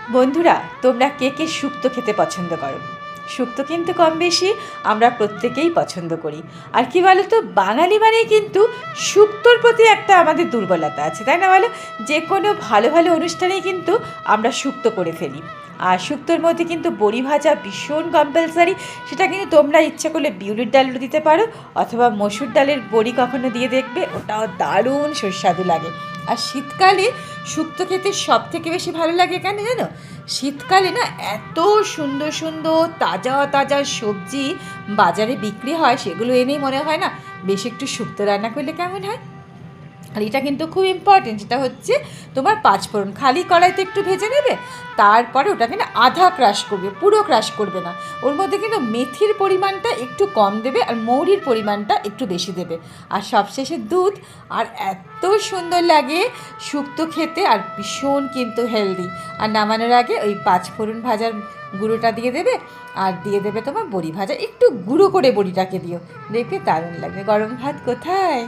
বন্ধুরা, তোমরা কে কে শুক্তো খেতে পছন্দ করো? শুক্তো কিন্তু কম বেশি আমরা প্রত্যেকেই পছন্দ করি। আর কি বলো তো, বাঙালি মানেই কিন্তু শুক্তোর প্রতি একটা আমাদের দুর্বলতা আছে, তাই না বলো? যে কোনো ভালো ভালো অনুষ্ঠানেই কিন্তু আমরা শুক্তো করে ফেলি। আর শুক্তোর মধ্যে কিন্তু বড়ি ভাজা ভীষণ কম্পালসারি। সেটা কিন্তু তোমরা ইচ্ছে করলে বিউলির ডালও দিতে পারো, অথবা মসুর ডালের বড়ি কখনো দিয়ে দেখবে, ওটাও দারুণ সুস্বাদু লাগে। আর শীতকালে শুক্তো খেতে সব থেকে বেশি ভালো লাগে কেন জানো? শীতকালে না এত সুন্দর সুন্দর তাজা তাজা সবজি বাজারে বিক্রি হয়, সেগুলো এনেই মনে হয় না বেশ একটু শুক্তো রান্না করলে কেমন হয়। আর এটা কিন্তু খুব ইম্পর্টেন্ট, যেটা হচ্ছে তোমার পাঁচফোড়ন খালি কড়াইতে একটু ভেজে নেবে, তারপরে ওটাকে না আধা ক্রাশ করবে, পুরো ক্রাশ করবে না। ওর মধ্যে কিন্তু মেথির পরিমাণটা একটু কম দেবে আর মৌরির পরিমাণটা একটু বেশি দেবে, আর সবশেষে দুধ। আর এত সুন্দর লাগে শুক্তো খেতে, আর ভীষণ কিন্তু হেলদি। আর নামানোর আগে ওই পাঁচফোড়ন ভাজার গুঁড়োটা দিয়ে দেবে, আর দিয়ে দেবে তোমার বড়ি ভাজা, একটু গুঁড়ো করে বড়িটাকে দিও, দেখবে দারুণ লাগবে। গরম ভাত কোথায়!